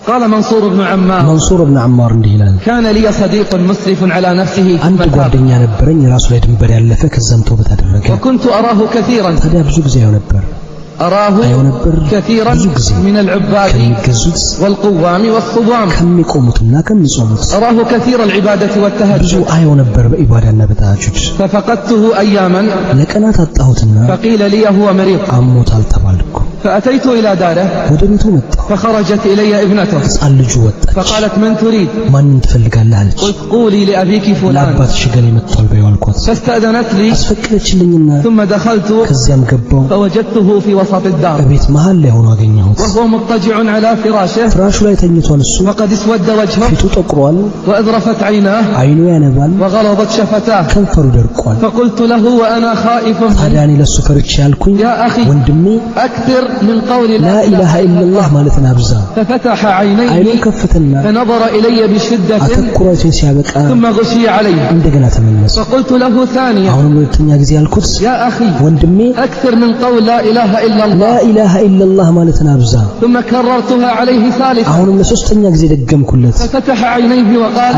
قال منصور بن عمار እንዲላል كان لي صديق مسرف على نفسه አንድ ጓደኛ ነበረኝ ራሱ ላይ ድንበር ያለፈ ከዛም ተውበት አደረገ وكنت أراه كثيرا ታዲያ ብዙ ጊዜ ያው ነበር كثيرا من العباد والقوام والصوام أراه كثير العبادة والتهجد ففقدته أياما فقيل لي هو مريض فأتيت إلى داره فخرجت إلي ابنته فقالت من تريد قلت قولي لأبيك فلان فاستأذنت لي ثم دخلت فوجدته في وسط الدار وهو مضطجع على فراشه وقد اسود وجهه وأذرفت عيناه وغلظت شفتاه فقلت له وأنا خائف يا أخي أكثر من قول لا إله إلا الله مالتنا بزا ففتح عينيه فنظر إلي بشدة ثم غشي عليه فقلت له ثانيا يا أخي أكثر من قول لا إله إلا الله لا إله إلا الله مالتنا بزا ثم كررتها عليه ثالثا ففتح عينيه وقال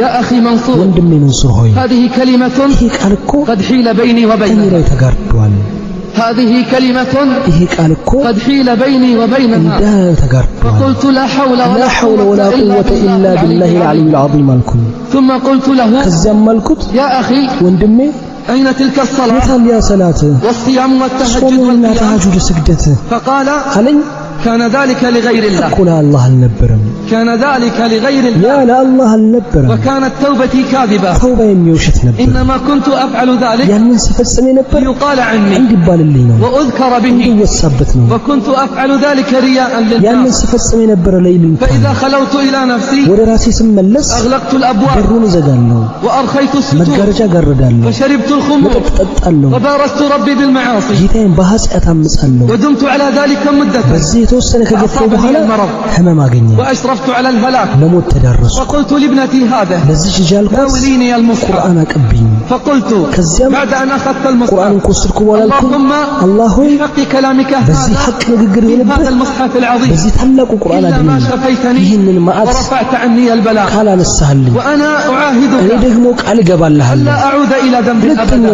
يا أخي منصور هذه كلمة قد حيل بيني وبينها هذه كلمة قد حيل بيني وبينها فقلت لا حول ولا قوة إلا بالله العلي العظيم ثم قلت له يا أخي أين تلك الصلاة والصيام والتهجد والقيام فقال كان ذلك لغير الله كان ذلك لغير الله وكانت توبتي كاذبة إنما كنت أفعل ذلك ليقال عني وأذكر به وكنت أفعل ذلك رياء للناس فإذا خلوت إلى نفسي أغلقت الأبواب وأرخيت الستور وشربت الخمور وبارزت ربي بالمعاصي ودمت على ذلك مدة فأصابني المرض وأشرفت على الهلاك فقلت لابنتي هذا ناوليني المصحف فقلت بعد أن أخذت المصحف اللهم بحق كلامك هذا المصحف العظيم إلا ما شفيتني ورفعت عني البلاء وأنا أعاهدك ألا أعود إلى ذنب أبدا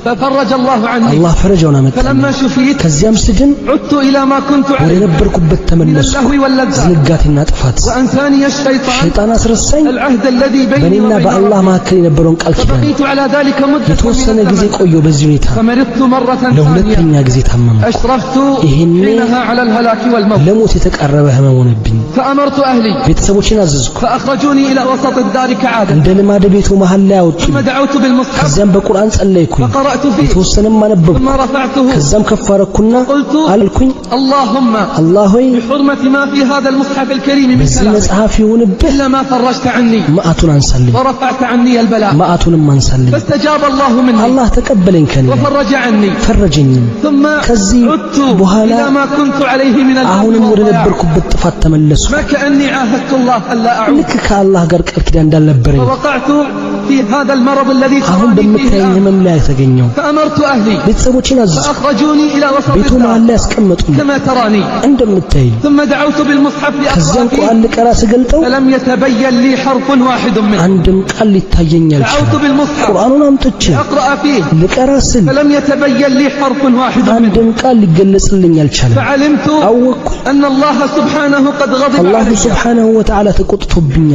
ففرج الله عني فلما شفيت عدت إلى ما كنت عليه من اللهو واللذات وأنساني الشيطان العهد الذي بيني وبين فبقيت على ذلك مدة فمرضت مرة ثانية أشرفت حينها على الهلاك والموت فأمرت أهلي فأخرجوني إلى وسط الدار كعادة ثم دعوت بالمصحف فقرأت فيه ثم رفعته قلت اللهم بحرمة ما في هذا المصحف الكريم من كلامك إلا ما فرجت عني ورفعت عني البلاء فاستجاب الله مني وفرج عني ثم عدت إلى ما كنت عليه من ما كأني عاهدت الله ألا أعود فوقعت في هذا المرض الذي تراني فيه فأمرت أهلي فأخرجوني إلى وسط الدار كما تراني ثم دعوت بالمصحف لأقرأ فيه فلم يتبين لي حرف واحد منه دعوت بالمصحف لأقرأ فيه فلم يتبين لي حرف واحد منه فعلمت أن الله سبحانه قد غضب علي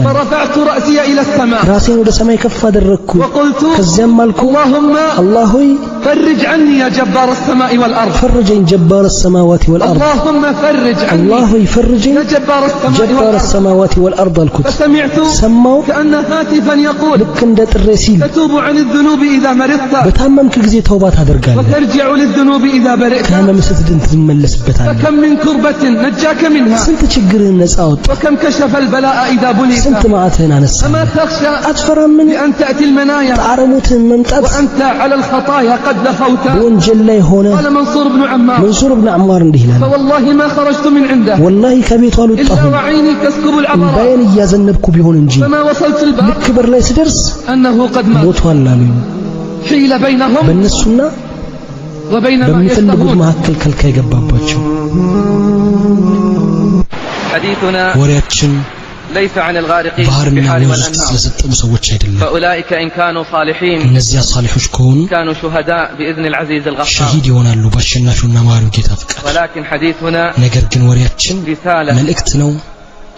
فرفعت رأسي إلى السماء وقلت اللهم فرج عني يا جبار السماء والأرض اللهم فرج عني يا جبار السماوات والأرض فسمعت كأن هاتفا يقول تتوب عن الذنوب إذا مرضت وترجع للذنوب إذا برئت فكم من كربة نجاك منها وكم كشف البلاء إذا بليت فما تخشى بأن تأتي المنايا وأنت على الخطايا قد دخوت قال منصور بن عمار فوالله ما خرجت من عنده إلا وعيني تسكب العبرات فما وصلت الباب أنه قد مات حيل بينهم በሚፈልጉት መካከል ከልካይ ገባባቸው حديثنا ወሬያችን ليس عن الغارقين ባህርና ወንዝ ውስጥ ስለሰጠሙ ሰዎች አይደለም فاولئك ان كانوا صالحين እነዚያ ሳሊሖች ከሆኑ كانوا شهداء باذن العزيز الغفار ሸሂድ ይሆናሉ በአሸናፊውና ማሪው ጌታ ፍቃድ ولكن حديثنا ነገር ግን ወሬያችን رسالة መልእክት ነው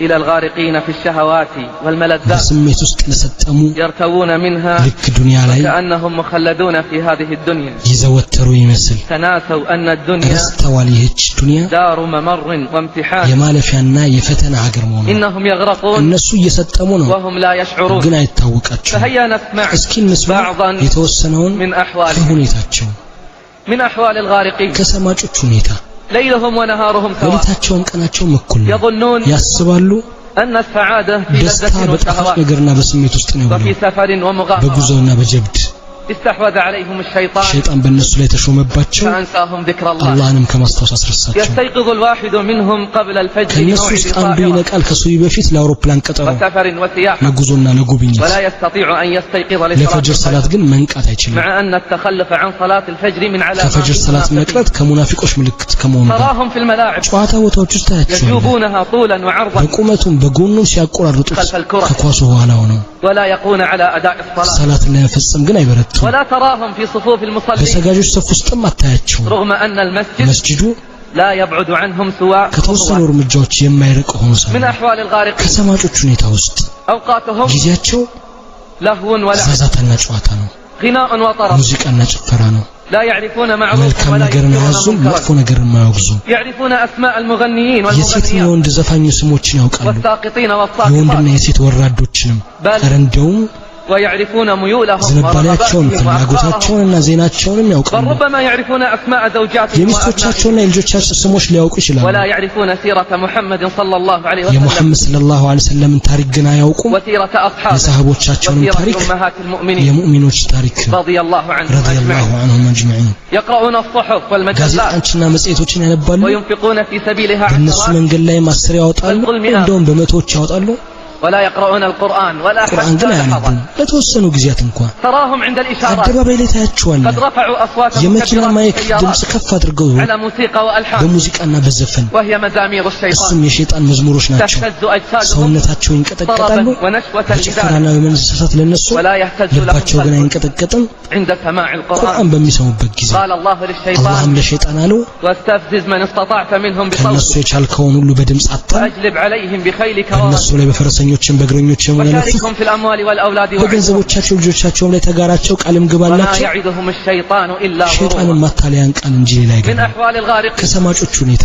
إلى الغارقين في الشهوات والملذات በስሜት ውስጥ ለሰጠሙ يرتوون منها ልክ ዱንያ ላይ كأنهم مخلدون في هذه الدنيا ይዘወተሩ ይመስል تناسوا أن الدنيا ረስተዋል ይህች ዱንያ دار ممر وامتحان የማለፊያና የፈተና ሀገር መሆኑ إنهم يغرقون እነሱ እየሰጠሙ ነው وهم لا يشعرون ግን አይታወቃቸው فهيا نسمع እስኪ እንስማ የተወሰነውን من أحوال ከሁኔታቸው من أحوال الغارقين ከሰማጮች ሁኔታ ليلهم ونهارهم سواء ሌሊታቸውን ቀናቸውም እኩል ነው يظنون ያስባሉ أن السعادة في ደስታ لذة በጣፋጭ وشهوات ነገርና በስሜት ውስጥ ነው وفي سفر ومغامرة በጉዞና በጀብድ استحوذ عليهم الشيطان ሸይጣን በእነሱ ላይ ተሾመባቸው فأنساهم ذكر الله አላህንም ከማስታወስ አስረሳቸው يستيقظ الواحد منهم قبل الفجر ከነሱ ውስጥ አንዱ ይነቃል ከሱቢ በፊት ለአውሮፕላን ቀጠሮ وسفر وسياحة ለጉዞና ለጉብኝት ولا يستطيع أن يستيقظ ለፈጅር لصلاة ሰላት ግን መንቃት አይችልም مع أن التخلف عن صلاة الفجر من ከፈጅር ሰላት علامات መቅረት ከሙናፊቆች ምልክት ከመሆኑ ጋር تراهم في الملاعب ጨዋታ ቦታዎች ውስጥ ታያቸዋለህ يجوبونها طولا وعرضا በቁመቱም በጎኑም ሲያቆራርጡት خلف الكرة ከኳሱ ኋላ ሆነው ولا يقون على أداء الصلاة ሰላትን ለመፈጸም ግን አይበረቱም ولا تراهم في صفوف المصلين በሰጋጆች ሰፍ ውስጥም አታያቸው رغم أن المسجد መስጂዱ لا يبعد عنهم سوى ከተወሰኑ እርምጃዎች የማይርቅ ሆኖ ሳለ من أحوال الغارقين ከሰማጮች ሁኔታ ውስጥ أوقاتهم ጊዜያቸው لهو ولعب ዛዛታና ጨዋታ ነው غناء وطرب ሙዚቃና ጭፈራ ነው لا يعرفون معروفا መልካም ولا ነገርን ينكرون አያዙም መጥፎ منكرا ነገርን ማያወግዙም يعرفون أسماء المغنيين የሴትና والمغنيات የወንድ ዘፋኝ ስሞችን ያውቃሉ والساقطين የወንድና والساقطات የሴት ወራዶችንም بل ኧረ እንደውም ويعرفون ميولهم ዝንባሌያቸውን ورغباتهم وأفكارهم ፍላጎታቸውንና ዜናቸውንም بل ያውቃሉ ربما يعرفون أسماء زوجاتهم وأبنائهم የሚስቶቻቸውና የልጆቻቸው ስሞች ሊያውቁ ይችላሉ ولا يعرفون سيرة محمد صلى الله عليه وسلم የሙሐመድ ሰለላሁ ዐለይሂ ወሰለም ታሪክ ግን አያውቁም وسيرة أصحابه የሰሃቦቻቸውን وسيرة ታሪክ أمهات المؤمنين የሙእሚኖች ታሪክ رضي الله عنهم ረዲየላሁ أجمعين ዐንሁም አጅመዒን يقرؤون الصحف والمجلات ጋዜጣዎችና መጽሔቶችን ያነባሉ وينفقون في سبيلها በእነሱ عشرات መንገድ ላይ ማሰር ያወጣሉ እንደውም በመቶዎች ያወጣሉ ولا يقرؤون القرآن ولا ቁርአን ግን حتى አያነቡም لحظة ለተወሰኑ ጊዜያት እንኳን تراهم عند الإشارات አደባባይ ላይ ታያቸዋለህ قد رفعوا أصواتهم የመኪና كبيرات ማይክ السيارات ድምጽ ከፍ አድርገው على موسيقى وألحان በሙዚቃና በዘፈን وهي مزامير الشيطان እሱም የሸይጣን መዝሙሮች ናቸው تهتز أجسادهم ሰውነታቸው ይንቀጠቀጣሉ طربا ونشوة በጭፈራና لذلك በመንሳት ለነሱ ولا يهتز ልባቸው ግን لهم አይንቀጠቀጥም عند سماع القرآن ቁርአን በሚሰሙበት ጊዜ قال الله للشيطان አላህም ለሸይጣን አለው واستفزز من استطعت منهم ከነሱ بصوتك የቻልከውን ሁሉ በድምጽ አታል وأجلب عليهم بخيلك በእነሱ ላይ በፈረሰኞችም በእግረኞችም ሆነ ነፍስ وشاركهم في الأموال والأولاد وعدهم በገንዘቦቻቸው ልጆቻቸውም ላይ ተጋራቸው ቃልም وما ግባላቸው يعدهم الشيطان إلا ሸይጣንም غرورا ማታለያን ቃል እንጂ ሌላ من አይገባም أحوال الغارقين ከሰማጮች ሁኔታ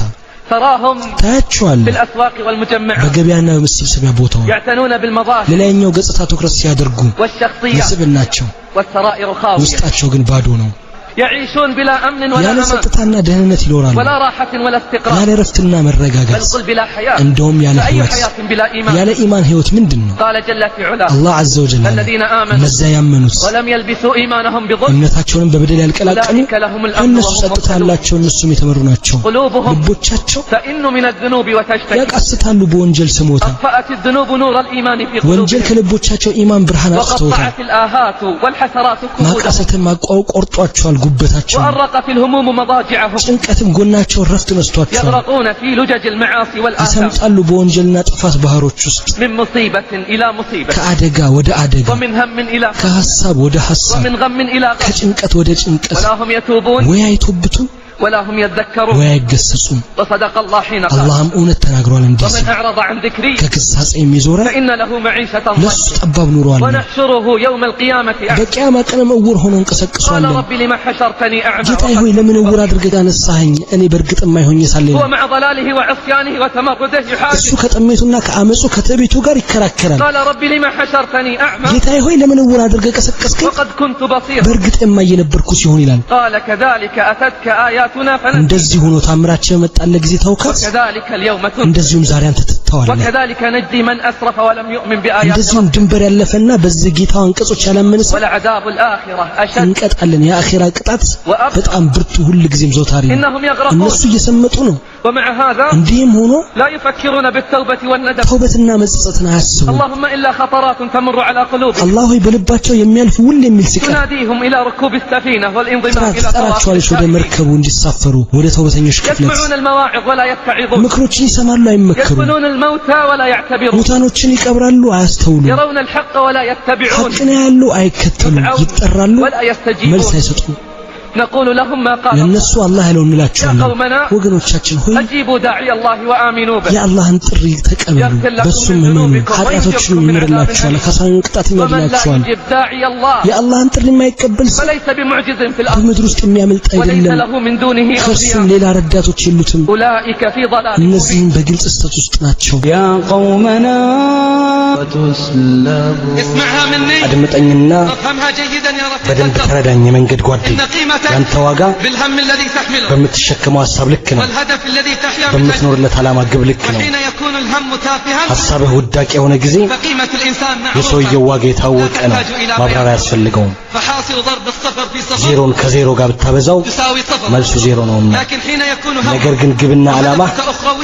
تراهم في ታያቸዋለህ الأسواق والمجمعات በገበያና በመሰብሰቢያ ቦታው يعتنون بالمظاهر ለላይኛው ገጽታ ትኩረት ሲያደርጉ والشخصية መስብናቸው والسرائر خاوية ውስጣቸው ግን ባዶ ነው يعيشون بلا أمن ولا ያለ أمان ጸጥታና ደህንነት ይኖራሉ ولا راحة ولا استقرار ያለ ረፍትና بل መረጋጋት قل بلا حياة እንደውም ያለ فأي ህይወት حياة بلا إيمان ያለ ኢማን ህይወት ምንድነው قال جل في علاه አላህ عز وجل الذين آمنوا እነዚያ ያመኑት ولم يلبسوا إيمانهم بظلم እምነታቸውንም በበደል ያልቀላቀሉ أولئك لهم الأمن እነሱ وهم ጸጥታ مهتدون ያላቸው እነሱም የተመሩ ናቸው قلوبهم ልቦቻቸው فإن من الذنوب وتشتكي ያቃስታሉ በወንጀል ስሞታ أطفأت الذنوب نور الإيمان في ወንጀል قلوبهم ከልቦቻቸው ኢማን ብርሃን አጥፍተውታል وقطعت الآهات والحسرات كبودهم ማቃሰትን ማቋው ቆርጧቸዋል ጉበታቸው وأرقت الهموم مضاجعهم ጭንቀትም ጎናቸው ረፍት ነስቷቸዋል يغرقون في لجج المعاصي والآثام ይሰምጣሉ በወንጀልና ጥፋት ባህሮች ውስጥ من مصيبة إلى مصيبة ከአደጋ ወደ አደጋ ومن هم إلى غم ከሐሳብ ወደ ሐሳብ ومن غم إلى غم ከጭንቀት ወደ ጭንቀት ولا هم يتوبون ወይ አይቶብቱ ولا هم يذكرون ወይ አይገሰጹም وصدق الله حين قال አላህም እውነት ተናግሯል እንዲህ ومن أعرض عن ذكري ከግሳጼ የሚዞረ فإن له معيشة ለሱ ضنكا ጠባብ ኑሮ አለ ونحشره يوم القيامة أعمى በቂያማ ቀንም እውር ሆኖ قال እንቀሰቅሷለን رب لما حشرتني أعمى ጌታዬ ሆይ ለምን እውር አድርገህ አነሳኸኝ እኔ በእርግጥ የማይሆኝ ሳለኝ هو مع ضلاله وعصيانه وتمرده يحاجز እሱ ከጥሜቱና ከአመፁ ከትዕቢቱ ጋር ይከራከራል قال رب لما حشرتني أعمى ጌታዬ ሆይ ለምን እውር አድርገህ ቀሰቀስከኝ وقد كنت بصيرا በእርግጥ የማይ የነበርኩ ሲሆን ይላል قال كذلك أتتك آياتنا فنسيت እንደዚህ ሆኖ ታምራችን መጣለ ጊዜ ተውካት وكذلك اليوم تنسى እንደዚሁም ዛሬ አንተ ትተዋለህ وكذلك نجزي من أسرف ولم يؤمن بآياتنا እንደዚሁም ድንበር ያለፈና በዚህ ጌታው አንቀጾች ያላመነ ሰው ولعذاب الآخرة أشد እንቀጣለን የአኺራ ቅጣት በጣም ብርቱ ሁሉ ጊዜም ዘውታሪ ነው إنهم يغرقون እነሱ እየሰመጡ ነው ومع هذا እንዲህም ሆኖ لا يفكرون بالتوبة والندم ተውበትና መጸጸትን አያስቡ اللهم إلا خطرات تمر على قلوبهم አላህ ሆይ በልባቸው የሚያልፍ ሁሉ የሚል ሲቀር تناديهم إلى ركوب السفينة والانضمام إلى ተራቸዋለች ወደ መርከቡ እንዲሳፈሩ ወደ ተውበተኞች ክፍለት يسمعون المواعظ ولا يتعظون ምክሮችን ይሰማሉ አይመከሩም يدفنون الموتى ولا يعتبرون ሙታኖችን ይቀብራሉ አያስተውሉም يرون الحق ولا يتبعون ሐቅን ያያሉ አይከተሉም ይጠራሉ ولا يستجيبون መልስ አይሰጡም نقول لهم ما قال ለነሱ አላህ ያለው እንላቸዋለን ወገኖቻችን ሆይ أجيبوا داعي الله وآمنوا به የአላህን ጥሪ ተቀበሉ በሱም እመኑ ኃጢአቶችን ይምርላችኋል ከሳዩን ቅጣት ይመርላችኋል ومن لا يجب داعي الله የአላህን ጥሪ የማይቀበል ሰው فليس بمعجز في الأرض በምድር ውስጥ የሚያመልጥ وليس አይደለም له من دونه ከእርሱም أولياء ሌላ ረዳቶች የሉትም أولئك في ضلال እነዚህም በግልጽ ስህተት ውስጥ ናቸው يا قومنا اسمعها مني አድምጠኝና افهمها جيدا يا በደንብ رفيق ተረዳኝ የመንገድ ጓደኝ إن قيمتك ያንተ ዋጋ بالهم الذي تحمله በምትሸከመው ሐሳብ ልክ ነው والهدف الذي تحيا من أجله በምትኖርለት ዓላማ ግብ ልክ ነው وحين يكون الهم تافها ሐሳብህ ውዳቂ የሆነ ጊዜ فقيمة الإنسان የሰውየው معروفة ዋጋ የታወቀ ነው ማብራሪያ አያስፈልገውም فحاصل ضرب الصفر في صفر ዜሮን ከዜሮ ጋር ብታበዛው تساوي صفر መልሱ ዜሮ ነውና لكن حين يكون ነገር هم ግን ግብና ዓላማ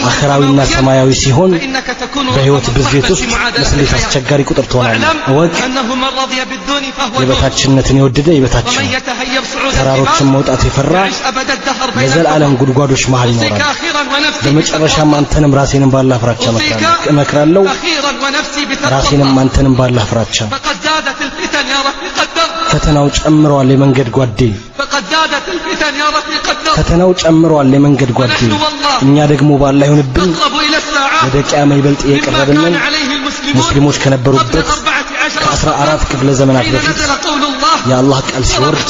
አኺራዊና ሰማያዊ ሲሆን فإنك تكون በህይወት رقما ብዜት صعبا ውስጥ في معادلة ለስሌት الحياة አስቸጋሪ ቁጥር ትሆናለህ እወቅ واعلم أنه من رضي بالدون فهو دون የበታችነትን የወደደ የበታች ومن ነው يتهيب صعود ተራሮችን الجبال መውጣት የፈራ يعيش أبد الدهر بين ለዘላለም ጉድጓዶች መሃል أوصيك ይኖራል أخيرا ونفسي በመጨረሻም አንተንም ራሴንም ባላህ ፍራቻ እመክራለሁ أخيرا ونفسي بتقوى ራሴንም الله አንተንም ባላህ ፍራቻ فقد زادت الفتن يا رفيق الدرب ፈተናው ጨምሯል የመንገድ ጓዴ فقد زادت الفتن يا رفيق الدرب ፈተናው ጨምሯል የመንገድ ጓዴ እኛ ደግሞ ባላህ ይሁንብን نقرب إلى الساعة ወደ ቂያማ ይበልጥ مما የቀረብን كان عليه المسلمون ሙስሊሞች قبل ከነበሩበት 14 ከ14 ክፍለ ዘመናት حين በፊት نزل قول الله የአላህ ቃል ሲወርድ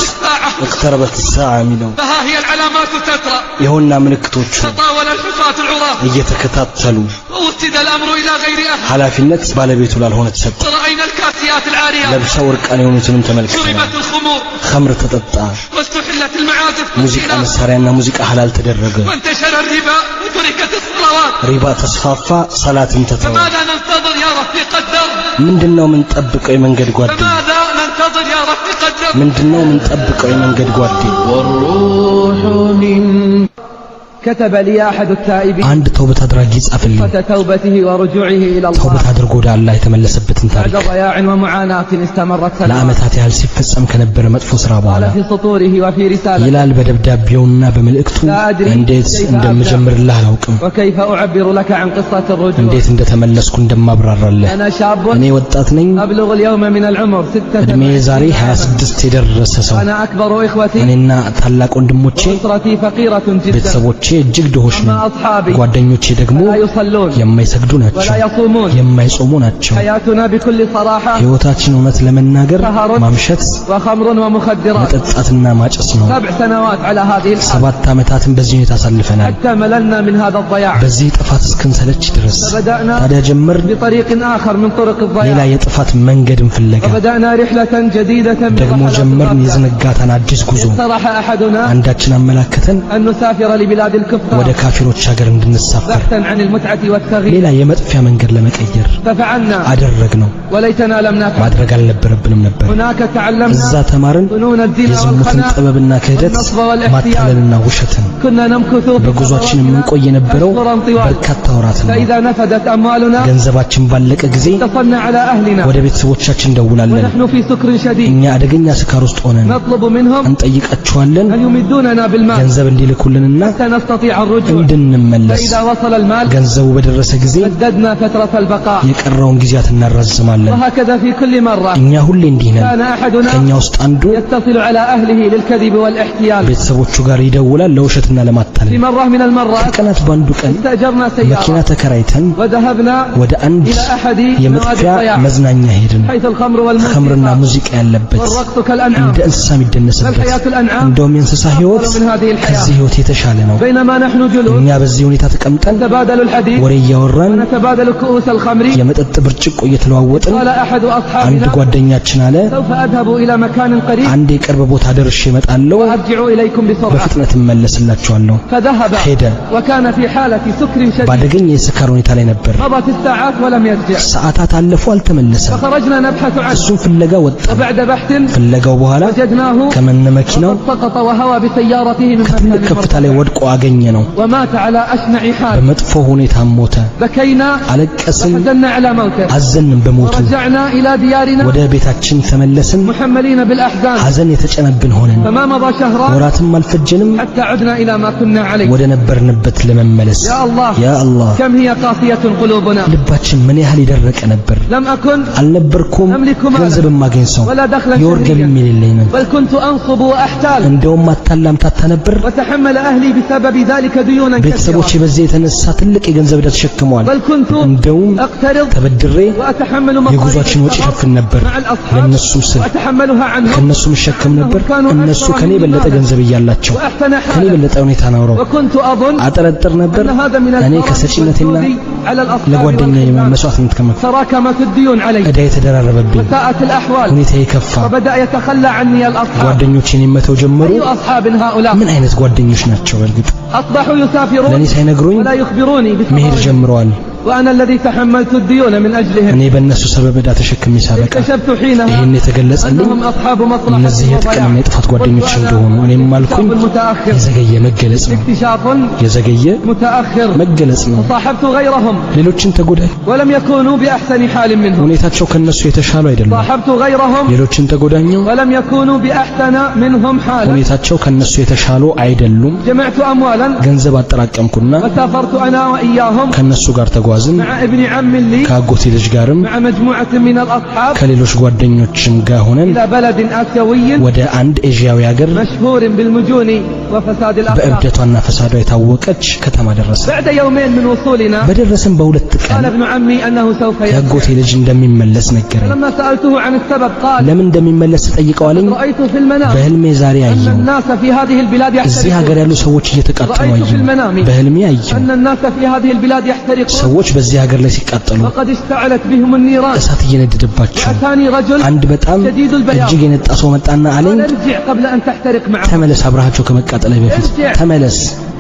اقتربت الساعة የሚለው فها هي العلامات تترى ይሁንና ምልክቶቹ تطاول الحفاة العراة እየተከታተሉ ووسد الأمر إلى غير أهل ኃላፊነት ባለቤቱ ላልሆነ ተሰጠ ورأينا الكاسيات العاريات ለብሰው እርቃን የሆኑትንም ተመልክተናል شربت الخمور ኸምር ተጠጣ واستحلت المعازف ሙዚቃ والزنا መሳሪያና ሙዚቃ ሐላል ተደረገ وانتشر الربا وتركت الصلوات ሪባ ተስፋፋ ሰላትን ተተወ فماذا ننتظر يا رفيق الدرب ምንድነው ምን ጠብቀው የመንገድ ጓዴ فماذا ننتظر يا رفيق الدرب ምንድነው ምን ጠብቀው የመንገድ ጓዴ والروح من كتب لي أحد التائبين አንድ ተውበት አድራጊ ጻፈልኝ توبته ورجوعه إلى الله ተውበት አድርጎ ወደ አላህ የተመለሰበትን ታሪክ بعد ضياع ومعاناة استمرت سنوات ለዓመታት ያህል ሲፈጸም ከነበረ መጥፎ ስራ በኋላ قال في سطوره وفي رسالته ይላል በደብዳቤውና በመልእክቱ እንዴት እንደምጀምርልህ አላውቅም وكيف أعبر لك عن قصة الرجوع እንዴት እንደተመለስኩ እንደማብራራለህ أنا شاب እኔ ወጣት ነኝ أبلغ اليوم من العمر እድሜ 86 ዛሬ 26 የደረሰ ሰው أنا أكبر إخوتي እኔና ታላቅ ወንድሞቼ وأسرتي فقيرة جدا ቤተሰቦቼ እጅግ ድሆች ነን أما أصحابي ጓደኞቼ ደግሞ لا يصلون የማይሰግዱ ናቸው ولا يصومون የማይጾሙ ናቸው حياتنا بكل صراحة ህይወታችን እውነት ለመናገር سهر ማምሸት وخمر ومخدرات መጠጣትና ማጨስ ነው 7 سنوات على هذه الحال 7 ዓመታትን በዚህ ሁኔታ አሳልፈናል حتى مللنا من هذا الضياع በዚህ ጥፋት እስክንሰለች ድረስ فبدأنا ታዲያ ጀመር بطريق آخر من طرق ሌላ الضياع የጥፋት መንገድን ፍለጋ وبدأنا رحلة جديدة من ደግሞ رحلات ጀመርን الضياع. የዝንጋታን አዲስ ጉዞ اقترح أحدنا አንዳችን አመላከተን أن نسافر لبلاد ወደ الكفار ካፊሮች ሀገር እንድንሳፈር بحثا عن المتعة والتغيير ሌላ የመጥፊያ መንገድ ለመቀየር ففعلنا አደረግነው وليتنا لم نفعل ማድረግ አልነበረብንም ነበር هناك تعلمنا እዛ ተማርን فنون الزنا የዝሙትን والخناء ጥበብና ክህደት والنصب والاحتيال ማታለልና ውሸትን كنا نمكث في በጉዟችን خطواتنا የምንቆይ የነበረው أشهرا طوال በርካታ ወራት ነው فإذا نفدت أموالنا ገንዘባችን ባለቀ ጊዜ اتصلنا على أهلنا ወደ ቤተሰቦቻችን እንደውላለን ونحن في سكر شديد እኛ አደገኛ ስካር ውስጥ ሆነን نطلب منهم እንጠይቃቸዋለን أن يمدوننا بالمال ገንዘብ እንዲልኩልንና حتى نستطيع الرجوع እንድንመለስ فإذا وصل المال ገንዘቡ በደረሰ ጊዜ مددنا فترة البقاء የቀረውን ጊዜያት እናራዝማለን وهكذا في كل مرة እኛ ሁሌ እንዲህ ነን كان أحدنا ከኛ ውስጥ አንዱ يتصل على أهله للكذب والاحتيال ቤተሰቦቹ ጋር ይደውላል ለውሸትና في ለማታለል مرة من المرات ከቀናት ባንዱ ቀን استأجرنا መኪና سيارة ተከራይተን وذهبنا ወደ አንድ إلى أحد نوادي የመጥፊያ الضياع መዝናኛ ሄድን حيث الخمر ኸምርና والموسيقى ሙዚቃ ያለበት والرقص كالأنعام እንደ እንስሳ የሚደነስበት الحياة الأنعام እንደውም የእንስሳ ህይወት أفضل من هذه الحياة ከዚህ ህይወት የተሻለ ነው بينما نحن جلوس እኛ በዚህ ሁኔታ ተቀምጠን نتبادل الحديث ወሬ እያወራን ونتبادل كؤوس الخمر የመጠጥ ብርጭቆ እየተለዋወጥን قال أحد አንድ أصحابنا ጓደኛችን አለ سوف أذهب إلى مكان قريب አንድ የቅርብ ቦታ ደርሼ እመጣለሁ وأرجع إليكم بسرعة በፍጥነት እመለስላችኋለሁ فذهب ሄደ وكان في حالة سكر شديد ባደገኛ የስካር ሁኔታ ላይ ነበር مضت الساعات ولم يرجع ሰዓታት አለፉ አልተመለሰም فخرجنا نبحث عنه እሱን ፍለጋ ወጣ وبعد بحث ፍለጋው በኋላ وجدناه ከመነ መኪናው وقد سقط وهوى بسيارته من ከትልቅ مكان ከፍታ ላይ ወድቆ አገኘ ያገኘ ነው። ومات على أشنع حال በመጥፎ ሁኔታ ሞተ። بكينا አለቀስን፣ وحزنا على موته አዘንን በሞቱ። ورجعنا إلى ديارنا ወደ ቤታችን ተመለስን፣ محملين بالأحزان ሐዘን የተጨነብን ሆነን። فما مضى شهران ወራትም አልፈጀንም حتى عدنا إلى ما كنا عليه ወደ ነበርንበት ለመመለስ። يا الله ያ كم هي قاسية قلوبنا ልባችን ምን ያህል ይደረቀ ነበር። لم أكن አልነበርኩም أملك مالا ገንዘብ ማግኘት ሰው ولا دخلا የወር ገቢ شهريا የሌለኝ ነበር። بل كنت أنصب وأحتال እንደውም አታላምታታ ነበር። وتحمل أهلي بسبب ذلك ديونا ቤተሰቦቼ كثيرة በዚህ የተነሳ ትልቅ የገንዘብ ዕዳ ተሸክመዋል። بل كنت እንደውም أقترض ተበድሬ وأتحمل የጉዟችን ወጪ ሸፍን ነበር። مع الأصحاب ለነሱም ስል وأتحملها عنهم ከነሱም ሸከም ነበር። እነሱ ከኔ በለጠ ገንዘብ እያላቸው وأحسن ከኔ حالا በለጠ ሁኔታ ነው። وكنت أظن አጠረጥር ነበር أن هذا من እኔ الكرم ከሰጪነቴና والجود على الأصحاب ለጓደኛዬ والخدام. መስዋዕትነት ከመክፈል تراكمت الديون علي ዕዳ የተደራረበብኝ وساءت الأحوال ሁኔታ የከፋ وبدأ يتخلى عني الأصحاب ጓደኞቼን የመተው ጀመሩ። أي أصحاب هؤلاء ምን አይነት ጓደኞች ናቸው? በእርግጥ أصبحوا يسافرون ለኔ ሳይነግሩኝ ولا يخبروني መሄድ بسفرهم ጀምረዋል። وأنا الذي تحملت الديون من أجلهم እኔ በእነሱ ሰበብ ዕዳ ተሸክሜ ሳበቃ اكتشفت حينها ይህን የተገለጸልኝ أنهم أصحاب مصلحة እነዚህ የጥቅምና የጥፋት ጓደኞች እንደሆኑ እኔም አልኩኝ። متأخر የዘገየ መገለጽ ነው። اكتشاف የዘገየ متأخر መገለጽ ነው። فصاحبت غيرهم ሌሎችን ተጎዳኝ። ولم يكونوا بأحسن حال منهم ሁኔታቸው ከነሱ የተሻሉ አይደለም። صاحبت غيرهم ሌሎችን ተጎዳኘው። ولم يكونوا بأحسن منهم حالا ሁኔታቸው ከነሱ የተሻሉ አይደሉም። جمعت أموالا ገንዘብ አጠራቀምኩና وسافرت أنا وإياهم ከነሱ ጋር ተጓዝን። مع ابن عم لي ከአጎቴ ልጅ ጋርም مع مجموعة من الأصحاب ከሌሎች ጓደኞችም ጋር ሆነን إلى بلد آسيوي ወደ አንድ ኤዥያዊ ሀገር مشهور بالمجون وفساد الأخلاق በእብደቷና ፈሳዷ የታወቀች ከተማ ደረሰ። بعد يومين من وصولنا በደረሰን በሁለት قال ቀን ابن عمي أنه سوف የአጎቴ يرجع ልጅ እንደሚመለስ ነገረኝ። لما سألته عن السبب قال ለምን እንደሚመለስ ተጠይቀው አለኝ። رأيت في المنام በህልሜ ዛሬ أن አየሁ። الناس في هذه البلاد እዚህ ሀገር يحترقون ያሉ ሰዎች እየተቃጠሉ رأيت في አየሁ። المنام በህልሜ አየሁ أن الناس في هذه البلاد يحترقون ሰዎች በዚህ ሀገር ላይ ሲቃጠሉ وقد اشتعلت بهم النيران እሳት እየነደደባቸው። أتاني رجل አንድ በጣም شديد البياض እጅግ የነጣ ሰው መጣና አለኝ፣ قال ارجع قبل أن تحترق معهم ተመለስ አብረሃቸው ከመቃጠልህ በፊት ተመለስ፣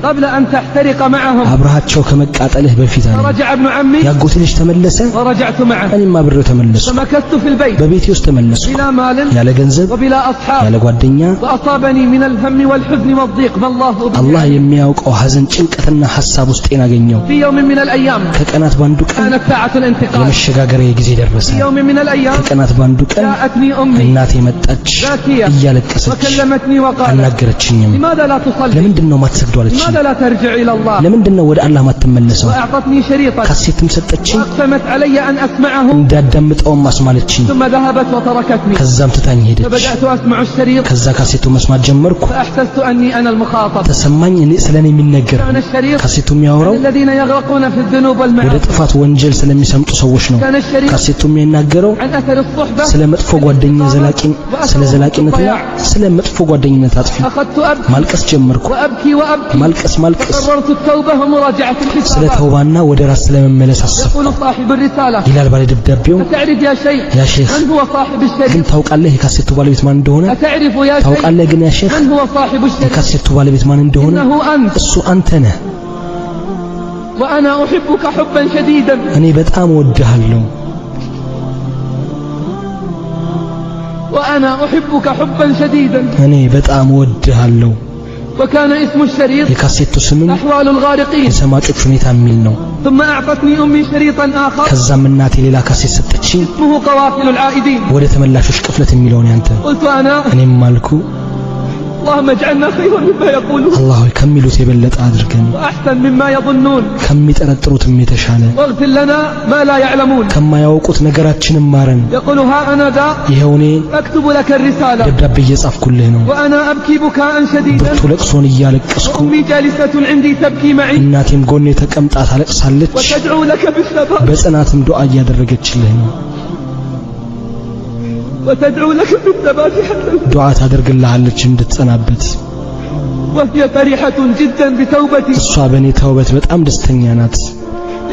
قبل أن تحترق معهم አብረሃቸው ከመቃጠልህ በፊት አለኝ። فرجع ابن عمي ያጎቴ ልጅ ተመለሰ፣ ورجعت معه እኔም አብሬው ተመለስኩ። فمكثت في البيت በቤቴ ውስጥ ተመለስኩ፣ بلا مال ያለ ገንዘብ وبلا أصحاب ያለ ጓደኛ። وأصابني من الهم والحزن والضيق ما الله به አላህ የሚያውቀው ሐዘን ጭንቀትና ሐሳብ ውስጤን አገኘው። في يوم من الأيام ከቀናት ባንዱ ቀን كانت ساعة الانتقال የመሸጋገሪያ ጊዜ ደረሰ። في يوم من الأيام ከቀናት ባንዱ ቀን جاءتني أمي እናቴ መጣች ذاتية እያለቀሰች وكلمتني وقالت አናገረችኝም። لماذا لا تصلي ለምንድን ነው ማትሰግደው አለችኝ። لماذا لا ترجع إلى الله ለምንድን ነው ወደ አላህ ማትመለሰው? وأعطتني شريطا ካሴትም ሰጠችኝ፣ وأقسمت علي أن أسمعه እንዳዳምጠውም አስማለችኝ። ثم ذهبت وتركتني ከዛም ትታኝ ሄደች። فبدأت أسمع الشريط ከዛ ካሴቱ መስማት ጀመርኩ። فأحسست أني أنا المخاطب ተሰማኝ እኔ ስለኔ የሚነገር كان الشريط ካሴቱ የሚያወራው الذين يغرقون في الذنوب ወደ والمعاصي ጥፋት ወንጀል ስለሚሰምጡ ሰዎች ነው። كان الشريط ካሴቱ የሚናገረው عن أثر الصحبة ስለ መጥፎ ጓደኛ ስለ ዘላቂነትና ስለ መጥፎ ጓደኝነት አጥፊ። أخذت أبكي ማልቀስ ጀመርኩ፣ وأبكي وأبكي ማልቀስ قررت التوبة ومراجعة ስለ الحسابات ተውባና ወደ ራስ ስለመመለስ አሰብኩ يقول صاحب الرسالة ይላል ባለ ደብዳቤው። أتعرف يا شيخ ያ ሼኽ من هو صاحب ግን الشريط ታውቃለህ የካሴቱ ባለቤት ማን እንደሆነ? أتعرف يا شيخ ታውቃለህ ግን ያ ሼኽ من هو صاحب الشريط የካሴቱ ባለቤት ማን እንደሆነ? إنه أنت እሱ አንተ ነህ። وأنا أحبك حبا شديدا እኔ በጣም እወድሃለሁ፣ وأنا أحبك حبا شديدا እኔ በጣም እወድሃለሁ። وكان اسم الشريط የካሴቱ ስምም أحوال الغارقين የሰማጮች ሁኔታ የሚል ነው። ثم أعطتني أمي شريطا آخر ከዛም እናቴ ሌላ ካሴት ሰጠችኝ፣ اسمه قوافل العائدين ወደ ተመላሾች ቅፍለት የሚለውን ያንተ። قلت أنا እኔም አልኩ اللهم اجعلنا خيرا مما يقولون አላህ ሆይ ከሚሉት የበለጠ አድርገን፣ وأحسن مما يظنون ከሚጠረጥሩትም የተሻለ፣ واغفر لنا ما لا يعلمون ከማያውቁት ነገራችንን ማረን። يقول ها أنا ذا ይኸው እኔ أكتب لك الرسالة ደብዳቤ እየጻፍኩልህ ነው። وأنا أبكي بكاء شديدا ብርቱ ለቅሶን እያለቀስኩ፣ وأمي جالسة عندي تبكي معي እናቴም ጎኔ ተቀምጣ ታለቅሳለች፣ وتدعو لك بالثبات በጽናትም ዱዓ እያደረገችልህ ነው። وتدعو لك بالثبات حتى ዱዓ ታደርግልሃለች እንድትጸናበት። وهي فرحة جدا بتوبتي እሷ በእኔ ተውበት በጣም ደስተኛ ናት።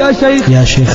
يا شيخ ያ ሼኽ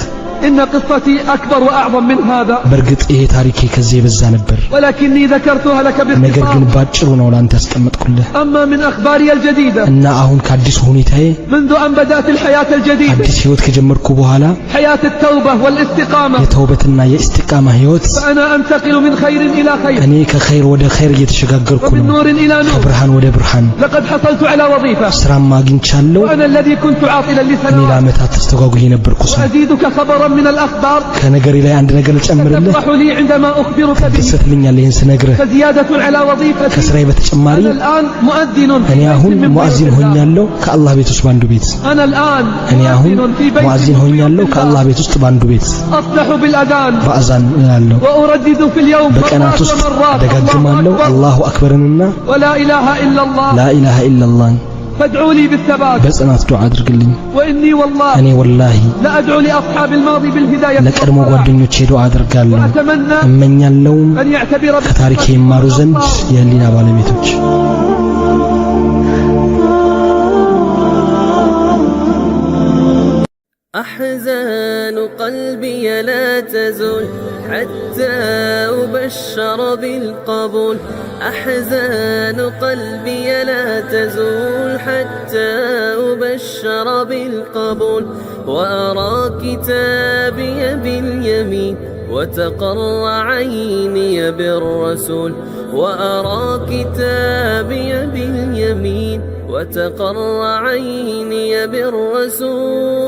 إن قصتي أكبر وأعظم من هذا በእርግጥ ይሄ ታሪኬ ከዚህ የበዛ ነበር ولكني ذكرتها لك ነገር ግን باختصار ባጭሩ ነው ላንተ ያስቀመጥኩልህ أما من أخباري الجديدة እና አሁን ከአዲሱ ሁኔታዬ منذ أن بدأت الحياة الجديدة አዲስ ህይወት ከጀመርኩ በኋላ حياة التوبة والاستقامة የተውበትና የእስቲቃማ ህይወት فأنا أنتقل من خير إلى خير እኔ ከኸይር ወደ ኸይር እየተሸጋገርኩ ومن ነው نور إلى نور ከብርሃን ወደ ብርሃን لقد حصلت على وظيفة ስራም አግኝቻለሁ وأنا الذي كنت عاطلا እኔ لسنوات ለዓመታት ተስተጓጉዬ ነበርኩ ሰው وأزيدك خبرا من الأخبار ከነገሬ ላይ አንድ ነገር ልጨምርልህ تفرح لي عندما أخبرك به ደስተልኛል ይሄን ስነግርህ فزيادة على وظيفتي ከስራዬ በተጨማሪ أنا الآن مؤذن እኔ في አሁን بيت من ሙአዚን بيوت الله. ሆኛለሁ ከአላህ ቤት ውስጥ ባንዱ ቤት أنا الآن እኔ አሁን مؤذن في بيت ሙአዚን من بيوت ሆኛለሁ الله. ከአላህ ቤት ውስጥ ባንዱ ቤት أصلح بالأذان በአዛን እላለሁ وأردد في اليوم በቀናት مرات ውስጥ ومرات ደጋግማለሁ الله أكبر አላሁ አክበርንና ولا إله إلا الله ላ ኢላሃ ኢላላህ فادعوا لي بالثبات በጽናት ዱዓ አድርግልኝ وإني والله እኔ ወላሂ لا أدعو لأصحاب الماضي بالهداية ለቀድሞ والصلاح. ጓደኞቼ ዱዓ አድርጋለሁ وأتمنى እመኛለሁ أن يعتبر ከታሪኬ ይማሩ ዘንድ የህሊና ባለቤቶች أحزان قلبي لا تزول حتى أبشر بالقبول أحزان قلبي لا تزول حتى أبشر بالقبول وأرى كتابي باليمين وتقر عيني بالرسول وأرى كتابي باليمين وتقر عيني بالرسول